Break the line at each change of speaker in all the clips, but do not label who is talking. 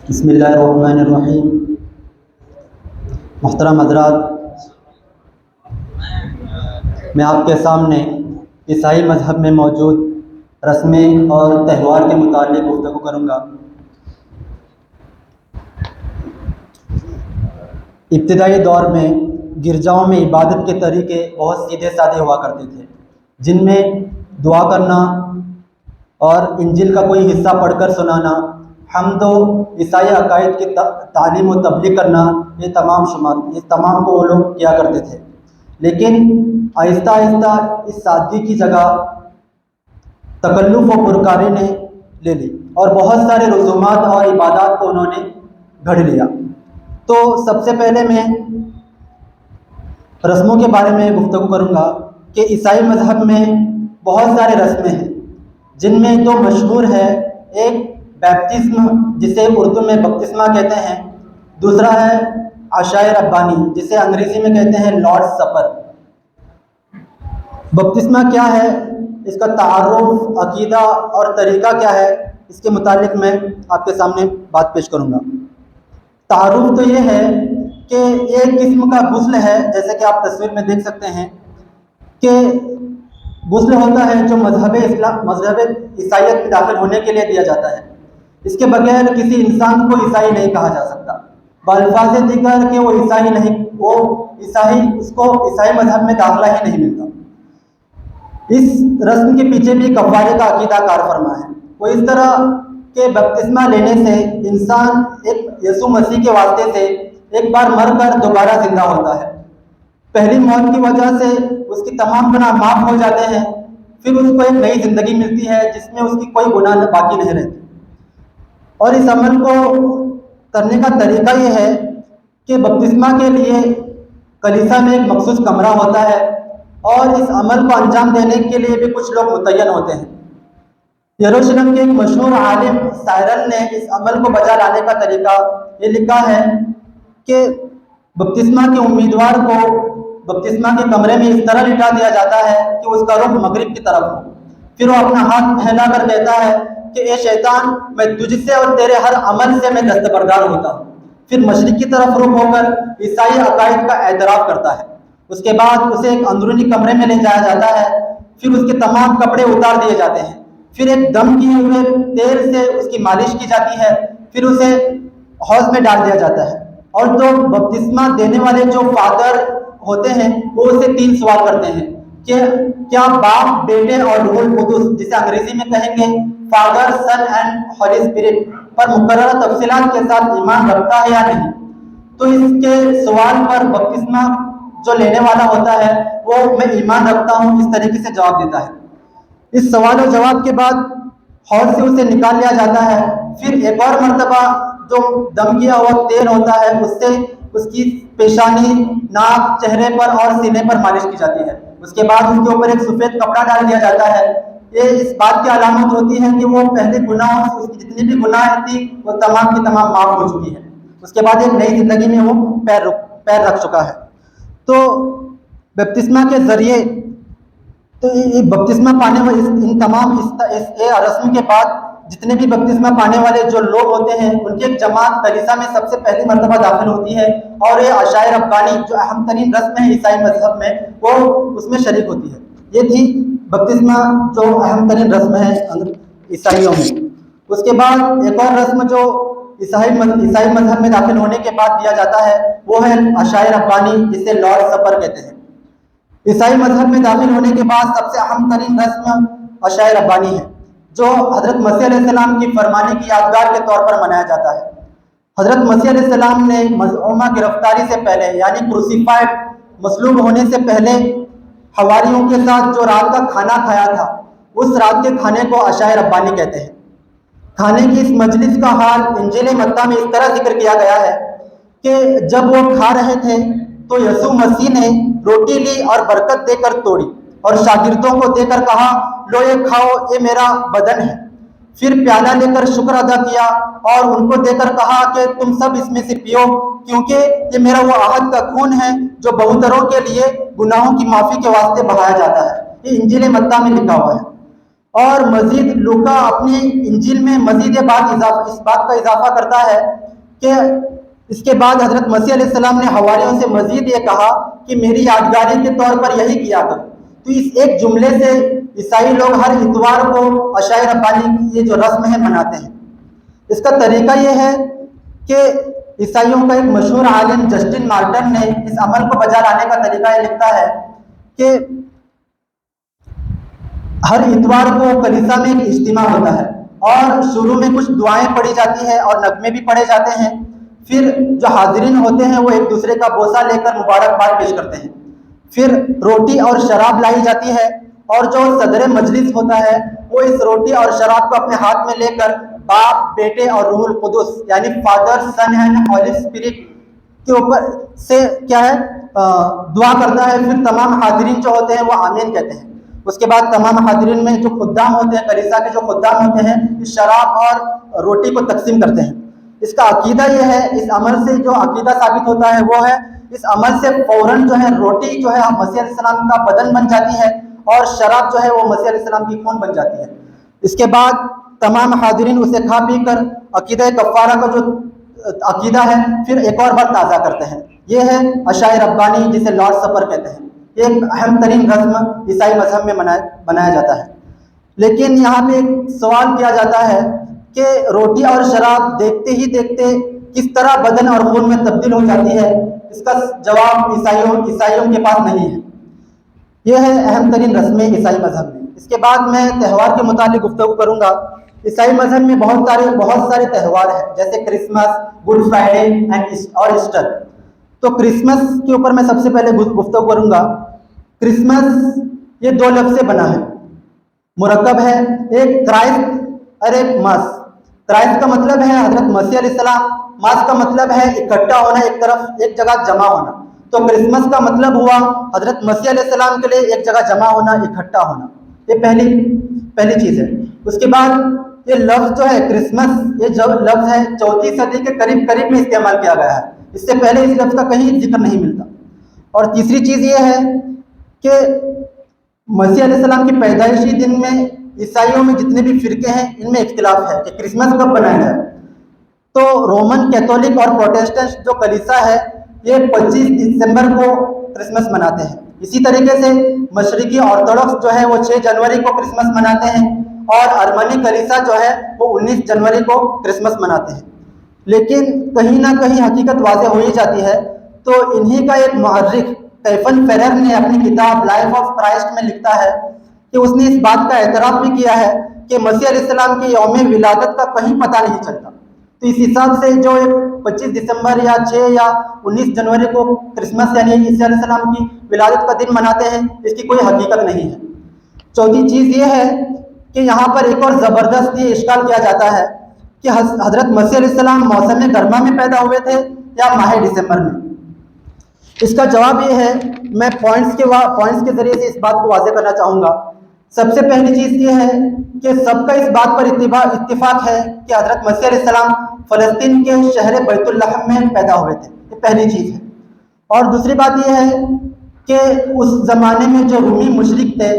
بسم اللہ الرحمن الرحیم۔ محترم حضرات، میں آپ کے سامنے عیسائی مذہب میں موجود رسمیں اور تہوار کے متعلق گفتگو کروں گا۔ ابتدائی دور میں گرجاؤں میں عبادت کے طریقے بہت سیدھے سادے ہوا کرتے تھے، جن میں دعا کرنا اور انجیل کا کوئی حصہ پڑھ کر سنانا، حمد و عیسائی عقائد کی تعلیم و تبلیغ کرنا، یہ تمام کو وہ لوگ کیا کرتے تھے۔ لیکن آہستہ آہستہ اس سادگی کی جگہ تکلف و پرکاری نے لے لی اور بہت سارے رسومات اور عبادات کو انہوں نے گھڑ لیا۔ تو سب سے پہلے میں رسموں کے بارے میں گفتگو کروں گا کہ عیسائی مذہب میں بہت سارے رسمیں ہیں، جن میں دو مشہور ہے، ایک بیپتسم جسے اردو میں بپتسمہ کہتے ہیں، دوسرا ہے عشائے ربانی جسے انگریزی میں کہتے ہیں لارڈ سپر۔ بپتسمہ کیا ہے، اس کا تعارف، عقیدہ اور طریقہ کیا ہے، اس کے متعلق میں آپ کے سامنے بات پیش کروں گا۔ تعارف تو یہ ہے کہ ایک قسم کا غسل ہے، جیسے کہ آپ تصویر میں دیکھ سکتے ہیں کہ غسل ہوتا ہے جو مذہب عیسائیت میں داخل ہونے کے لیے دیا جاتا ہے۔ اس کے بغیر کسی انسان کو عیسائی نہیں کہا جا سکتا، بالفاظ دیگر کہ وہ عیسائی نہیں، اس کو عیسائی مذہب میں داخلہ ہی نہیں ملتا۔ اس رسم کے پیچھے بھی کفارے کا عقیدہ کار فرما ہے۔ وہ اس طرح کہ بپتسمہ لینے سے انسان ایک یسوع مسیح کے واسطے سے ایک بار مر کر دوبارہ زندہ ہوتا ہے۔ پہلی موت کی وجہ سے اس کی تمام گناہ معاف ہو جاتے ہیں، پھر اس کو ایک نئی زندگی ملتی ہے جس میں اس کی کوئی گناہ باقی نہیں رہتی۔ اور اس عمل کو کرنے کا طریقہ یہ ہے کہ بپتسمہ کے لیے کلیسا میں ایک مخصوص کمرہ ہوتا ہے، اور اس عمل کو انجام دینے کے لیے بھی کچھ لوگ متعین ہوتے ہیں۔ یروشلم کے ایک مشہور عالم سائرل نے اس عمل کو بجا لانے کا طریقہ یہ لکھا ہے کہ بپتسمہ کے امیدوار کو بپتسمہ کے کمرے میں اس طرح لٹا دیا جاتا ہے کہ اس کا رخ مغرب کی طرف ہو، پھر وہ اپنا ہاتھ پھیلا کر کہتا ہے کہ اے شیطان، میں تجھ سے اور تیرے ہر عمل سے میں دستبردار ہوتا ہوں، پھر مشرق کی طرف رخ ہو کر عیسائی عقائد کا اعتراف کرتا ہے۔ اس کے بعد اسے ایک اندرونی کمرے میں لے جایا جاتا ہے، پھر اس کے تمام کپڑے اتار دیے جاتے ہیں، پھر ایک دم کیے ہوئے تیل سے اس کی مالش کی جاتی ہے، پھر اسے حوض میں ڈال دیا جاتا ہے، اور جو بپتسمہ دینے والے جو فادر ہوتے ہیں وہ اسے 3 سوال کرتے ہیں کہ کیا باپ، بیٹے اور روح القدس، جسے انگریزی میں کہیں گے father, son and holy spirit, پر مقررہ تفصیلات کے ساتھ ایمان رکھتا ہے یا نہیں۔ تو اس کے سوال پر بپتسمہ جو لینے والا ہوتا ہے وہ میں ایمان رکھتا ہوں اس طریقے سے جواب دیتا ہے۔ اس سوال و جواب کے بعد حوض سے اسے نکال لیا جاتا ہے، پھر ایک اور مرتبہ جو دم کیا ہوا تیل ہوتا ہے اس سے اس کی پیشانی، ناک، چہرے پر اور سینے پر مالش کی جاتی ہے۔ اس کے بعد اس کے اوپر ایک سفید کپڑا ڈال دیا جاتا ہے۔ یہ اس بات کی علامت ہوتی ہے کہ وہ پہلے گناہوں سے اس کی جتنی بھی گناہ تھی وہ تمام کی تمام معاف ہو چکی ہے۔ اس کے بعد ایک نئی زندگی میں وہ پیر رکھ چکا ہے۔ تو بپتسمہ کے ذریعے بپتسمہ پانے والے ان تمام اس رسم کے بعد جتنے بھی بپتسمہ پانے والے جو لوگ ہوتے ہیں ان کی ایک جماعت کلیسا میں سب سے پہلی مرتبہ داخل ہوتی ہے، اور یہ عشائے ربانی جو اہم ترین رسم ہے عیسائی مذہب میں وہ اس میں شریک ہوتی ہے۔ یہ تھی بپتسمہ جو اہم ترین رسم ہے عیسائیوں میں۔ اس کے بعد ایک اور رسم جو عیسائی مذہب میں داخل ہونے کے بعد دیا جاتا ہے وہ ہے عشائے ربانی، جسے لارڈ سپر کہتے ہیں۔ عیسائی مذہب میں داخل ہونے کے بعد سب سے اہم ترین رسم عشائے ربانی ہے، جو حضرت مسیح علیہ السلام کی فرمانے کی یادگار کے طور پر منایا جاتا ہے۔ حضرت مسیح علیہ السلام نے مزعومہ گرفتاری سے پہلے، یعنی کروسیفائڈ، مصلوب ہونے سے پہلے حواریوں کے ساتھ جو رات کا کھانا کھایا تھا، اس رات کے کھانے کو عشائے ربانی کہتے ہیں۔ کھانے کی اس مجلس کا حال انجیل متی میں اس طرح ذکر کیا گیا ہے کہ جب وہ کھا رہے تھے تو یسوع مسیح نے روٹی لی اور برکت دے کر توڑی اور شاگردوں کو دے کر کہا، لو یہ کھاؤ، یہ میرا بدن ہے۔ پھر پیالہ لے کر شکر ادا کیا اور ان کو دے کر کہا کہ تم سب اس میں سے پیو، کیونکہ یہ میرا وہ عہد کا خون ہے جو بہتروں کے لیے گناہوں کی معافی کے واسطے بہایا جاتا ہے۔ یہ انجیل متی میں لکھا ہوا ہے۔ اور مزید لوکا اپنی انجیل میں مزید اس بات کا اضافہ کرتا ہے کہ اس کے بعد حضرت مسیح علیہ السلام نے حواریوں سے مزید یہ کہا کہ میری یادگاری کے طور پر یہی کیا کرو۔ تو اس ایک جملے سے عیسائی لوگ ہر اتوار کو عشائے ربانی کی یہ جو رسم ہے مناتے ہیں۔ اس کا طریقہ یہ ہے کہ عیسائیوں کا ایک مشہور عالم جسٹن مارٹن نے اس عمل کو بجا لانے کا طریقہ یہ لکھتا ہے کہ ہر اتوار کو کلیسا میں ایک اجتماع ہوتا ہے اور شروع میں کچھ دعائیں پڑھی جاتی ہیں اور نغمے بھی پڑھے جاتے ہیں۔ پھر جو حاضرین ہوتے ہیں وہ ایک دوسرے کا بوسہ لے کر مبارکباد پیش کرتے ہیں۔ پھر روٹی اور شراب لائی جاتی ہے اور جو صدر مجلس ہوتا ہے وہ اس روٹی اور شراب کو اپنے ہاتھ میں لے کر باپ، بیٹے اور روح القدس یعنی father, son and holy spirit کے اوپر سے کیا ہے دعا کرتا ہے۔ پھر تمام حاضرین جو ہوتے ہیں وہ آمین کہتے ہیں۔ اس کے بعد تمام حاضرین میں جو خدام ہوتے ہیں، کلیسا کے جو خدام ہوتے ہیں، اس شراب اور روٹی کو تقسیم کرتے ہیں۔ اس کا عقیدہ یہ ہے، اس عمل سے جو عقیدہ ثابت ہوتا ہے وہ ہے اس عمل سے فوراً جو ہے روٹی جو ہے مسیح علیہ السلام کا بدن بن جاتی ہے اور شراب جو ہے وہ مسیح علیہ السلام کی خون بن جاتی ہے۔ اس کے بعد تمام حاضرین اسے کھا پی کر عقیدہ کفارہ کا جو عقیدہ ہے پھر ایک اور بار تازہ کرتے ہیں۔ یہ ہے عشائے ربانی جسے لارڈ سپر کہتے ہیں۔ یہ ایک اہم ترین رسم عیسائی مذہب میں منایا جاتا ہے۔ لیکن یہاں پہ ایک سوال کیا جاتا ہے کہ روٹی اور شراب دیکھتے ہی دیکھتے کس طرح بدن اور خون میں تبدیل ہو جاتی ہے؟ اس کا جواب عیسائیوں کے پاس نہیں ہے۔ یہ ہے اہم ترین رسمیں عیسائی مذہب میں۔ اس کے بعد میں تہوار کے متعلق گفتگو کروں گا۔ عیسائی مذہب میں بہت سارے تہوار ہیں، جیسے کرسمس، گڈ فرائیڈے اور ایسٹر۔ تو کرسمس کے اوپر میں سب سے پہلے گفتگو کروں گا۔ کرسمس یہ دو لفظ سے بنا ہے، مرکب ہے، ایک کرائسٹ اور ایک ماس۔ کرائسٹ کا مطلب ہے حضرت مسیح علیہ السلام، ماس کا مطلب ہے اکٹھا ہونا، ایک جگہ جمع ہونا۔ تو کرسمس کا مطلب ہوا حضرت مسیح علیہ السلام کے لیے ایک جگہ جمع ہونا، اکٹھا ہونا۔ یہ پہلی چیز ہے۔ اس کے بعد یہ لفظ جو ہے کرسمس، یہ جو لفظ ہے 4 صدی کے قریب میں استعمال کیا گیا ہے۔ اس سے پہلے اس لفظ کا کہیں ذکر نہیں ملتا۔ اور تیسری چیز یہ ہے کہ مسیح علیہ السلام کی پیدائشی دن میں عیسائیوں میں جتنے بھی فرقے ہیں ان میں اختلاف ہے کہ کرسمس کب منایا جائے۔ تو رومن کیتھولک اور پروٹسٹنٹ جو کلیسا ہے یہ 25 دسمبر کو کرسمس مناتے ہیں۔ اسی طریقے سے مشرقی آرتھوڈکس جو ہے وہ 6 جنوری کو کرسمس مناتے ہیں اور ارمنی کلیسا جو ہے وہ 19 جنوری کو کرسمس مناتے ہیں۔ لیکن کہیں نہ کہیں حقیقت واضح ہو ہی جاتی ہے۔ تو انہی کا ایک محرخ اسٹیفن فیرر نے اپنی کتاب لائف آف کرائسٹ میں لکھتا ہے کہ اس نے اس بات کا اعتراف بھی کیا ہے کہ مسیح علیہ السلام کے یوم ولادت کا کہیں پتہ نہیں چلتا۔ تو اس حساب سے جو 25 دسمبر یا 6 یا 19 جنوری کو کرسمس یعنی عیسی علیہ السلام کی ولادت کا دن مناتے ہیں، اس کی کوئی حقیقت نہیں ہے۔ چوتھی چیز یہ ہے کہ یہاں پر ایک اور زبردست یہ اشکال کیا جاتا ہے کہ حضرت مسیح علیہ السلام موسم گرما میں پیدا ہوئے تھے یا ماہ دسمبر میں۔ اس کا جواب یہ ہے، میں پوائنٹس کے ذریعے سے اس بات کو واضح کرنا چاہوں گا۔ سب سے پہلی چیز یہ ہے کہ سب کا اس بات پر اتفاق ہے کہ حضرت مسیح علیہ السلام فلسطین کے شہر بیت اللحم میں پیدا ہوئے تھے۔ یہ پہلی چیز ہے۔ اور دوسری بات یہ ہے کہ اس زمانے میں جو رومی مشرک تھے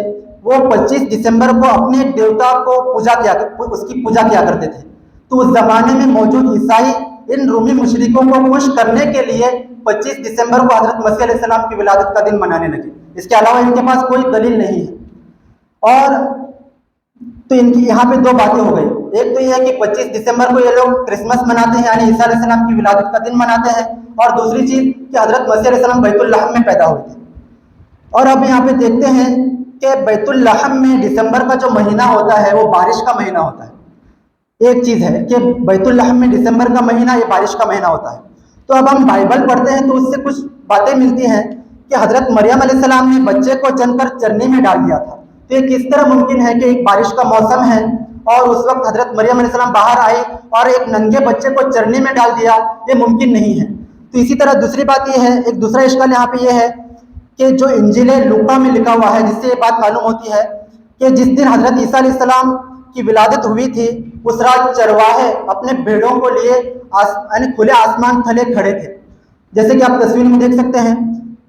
وہ 25 دسمبر کو اپنے دیوتا کو اس کی پوجا کیا کرتے تھے۔ تو اس زمانے میں موجود عیسائی ان رومی مشرکوں کو خوش کرنے کے لیے 25 دسمبر کو حضرت مسیح علیہ السلام کی ولادت کا دن منانے لگے۔ اس کے علاوہ ان کے پاس کوئی دلیل نہیں ہے۔ اور تو ان کی یہاں پہ 2 باتیں ہو گئی۔ ایک تو یہ ہے کہ 25 دسمبر کو یہ لوگ کرسمس مناتے ہیں یعنی عیسیٰ علیہ السلام کی ولادت کا دن مناتے ہیں، اور دوسری چیز کہ حضرت مسیح علیہ السلام بیت اللحم میں پیدا ہوئے تھے۔ اور اب یہاں پہ دیکھتے ہیں کہ بیت اللحم میں دسمبر کا جو مہینہ ہوتا ہے وہ بارش کا مہینہ ہوتا ہے۔ ایک چیز ہے کہ بیت اللحم میں دسمبر کا مہینہ یہ بارش کا مہینہ ہوتا ہے۔ تو اب ہم بائبل پڑھتے ہیں تو اس سے کچھ باتیں ملتی ہیں کہ حضرت مریم علیہ السلام نے بچے کو چن کر چرنی میں ڈال دیا تھا۔ تو یہ کس طرح ممکن ہے کہ ایک بارش کا موسم ہے اور اس وقت حضرت مریم علیہ السلام باہر آئی اور ایک ننگے بچے کو چرنی میں ڈال دیا، یہ ممکن نہیں ہے۔ تو اسی طرح دوسری بات یہ ہے، ایک دوسرا اشکال یہاں پہ یہ ہے کہ جو انجیل لوکا میں لکھا ہوا ہے، جس سے یہ بات معلوم ہوتی ہے کہ جس دن حضرت عیسیٰ علیہ السلام کی ولادت ہوئی تھی، اس رات چرواہے اپنے بھیڑوں کو لیے یعنی کھلے آسمان تلے کھڑے تھے، جیسے کہ آپ تصویر میں دیکھ سکتے ہیں۔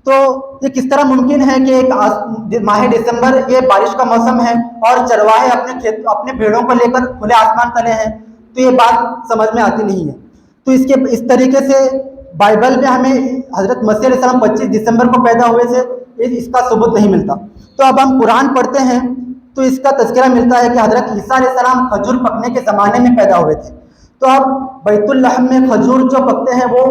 تو یہ کس طرح ممکن ہے کہ ایک ماہ دسمبر یہ بارش کا موسم ہے اور چرواہے اپنے بھیڑوں کو لے کر کھلے آسمان تلے ہیں؟ تو یہ بات سمجھ میں آتی نہیں ہے۔ تو اس طریقے سے بائبل میں ہمیں حضرت مسیح علیہ السلام 25 دسمبر کو پیدا ہوئے سے اس کا ثبوت نہیں ملتا۔ تو اب ہم قرآن پڑھتے ہیں تو اس کا تذکرہ ملتا ہے کہ حضرت عیسیٰ علیہ السلام کھجور پکنے کے زمانے میں پیدا ہوئے تھے۔ تو اب بیت الحم میں کھجور جو پکتے ہیں وہ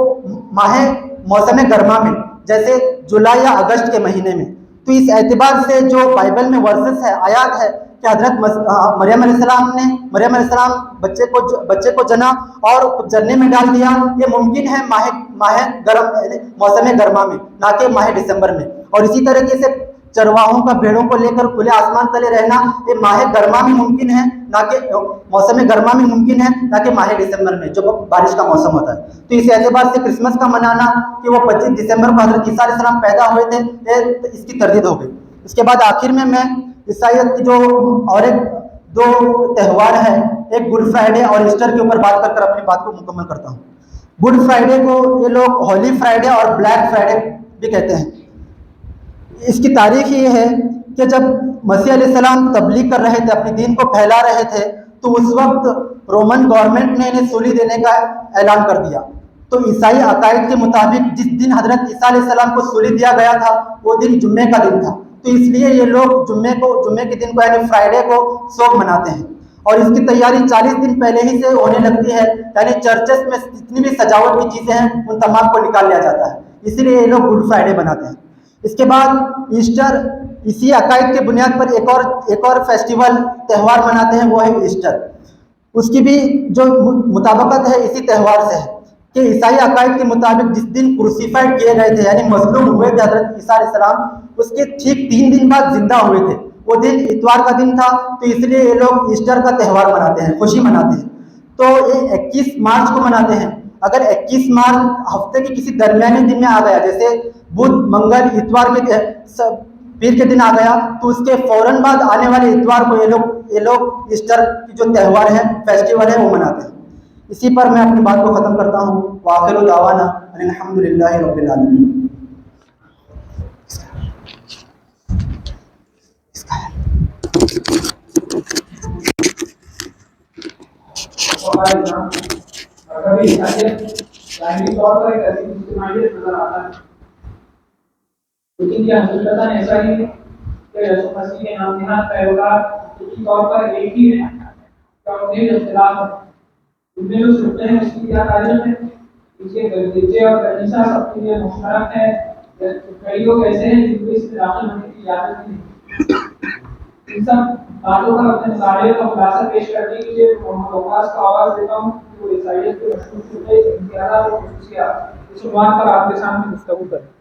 موسم گرما میں، جیسے جولائی یا اگست کے مہینے میں۔ تو اس اعتبار سے جو بائبل میں ورسز ہے، آیات ہے کہ حضرت مریم علیہ السلام بچے کو جنا اور جننے میں ڈال دیا، یہ ممکن ہے موسم گرما میں، نہ کہ ماہ دسمبر میں۔ اور اسی طریقے سے چرواہوں کا بھیڑوں کو لے کر کھلے آسمان تلے رہنا، یہ ماہ گرما میں ممکن ہے، نہ کہ موسم گرما میں ممکن ہے، نہ کہ ماہ دسمبر میں جو بارش کا موسم ہوتا ہے۔ تو اس اعتبار سے کرسمس کا منانا کہ وہ 25 دسمبر کو حضرت عیسیٰ علیہ السلام پیدا ہوئے تھے، اس کی تردید ہو گئی۔ اس کے بعد آخر میں عیسائیت کی جو اور ایک دو تہوار ہیں، ایک گڈ فرائیڈے اور ایسٹر کے اوپر بات کر اپنی بات کو مکمل کرتا ہوں۔ گڈ فرائیڈے کو یہ لوگ ہولی فرائیڈے اور بلیک فرائیڈے بھی کہتے ہیں۔ اس کی تاریخ یہ ہے کہ جب مسیح علیہ السلام تبلیغ کر رہے تھے، اپنے دین کو پھیلا رہے تھے، تو اس وقت رومن گورنمنٹ نے انہیں سولی دینے کا اعلان کر دیا۔ تو عیسائی عقائد کے مطابق جس دن حضرت عیسیٰ علیہ السلام کو سولی دیا گیا تھا وہ دن جمعے کا دن تھا، تو اس لیے یہ لوگ جمعے کے دن کو یعنی فرائیڈے کو سوگ مناتے ہیں، اور اس کی تیاری 40 دن پہلے ہی سے ہونے لگتی ہے، یعنی چرچز میں جتنی بھی سجاوٹ کی چیزیں ہیں ان تمام کو نکال لیا جاتا ہے، اسی لیے یہ لوگ گڈ فرائیڈے بناتے ہیں۔ اس کے بعد ایسٹر، اسی عقائد کے بنیاد پر ایک اور فیسٹیول تہوار مناتے ہیں، وہ ہے ایسٹر۔ اس کی بھی جو مطابقت ہے اسی تہوار سے ہے کہ عیسائی عقائد کے مطابق جس دن کروسیفائڈ کیے گئے تھے، یعنی مظلوم ہوئے تھے حضرت عیسیٰ علیہ السلام، اس کے ٹھیک 3 دن بعد زندہ ہوئے تھے، وہ دن اتوار کا دن تھا، تو اس لیے یہ لوگ ایسٹر کا تہوار مناتے ہیں، خوشی مناتے ہیں۔ تو یہ 21 مارچ کو مناتے ہیں۔ اگر 21 مارچ ہفتے کے کسی درمیانی دن میں آ گیا، جیسے بدھ، منگل، اتوار کے پیر کے دن آ گیا، تو اس کے فوراً بعد آنے والے اتوار کو یہ لوگ ایسٹر کی جو تہوار ہے، فیسٹیول ہے، وہ مناتے ہیں۔ اسی پر میں اپنی بات کو ختم کرتا ہوں۔ وآخر دعوانا ان الحمد للہ رب العالمین۔
لیکن یہ حقیقتاً ایسا ہی ہے کہ یسوع مسیح کے نام نہاد پیروکار فطری طور پر ایک ہی ہے، انہیں اختلاف ہے۔ ان میں جو چھوٹے ہیں اس کی کیا تاریخ ہے؟ اس کے گرجے اور کنیسہ سب کے لیے مشترک ہے۔ کئی لوگ ایسے ہیں جن کو اس میں داخل ہونے کی اجازت نہیں۔ ان سب باتوں پر اپنے مطالعے کا خلاصہ پیش کرنے کے لیے محمد وقاص کو آواز دیتا ہوں کہ وہ عیسائیت کے مشہور شعبے، امتیازات اور خصوصیات اس عنوان پر آپ کے سامنے گفتگو کریں۔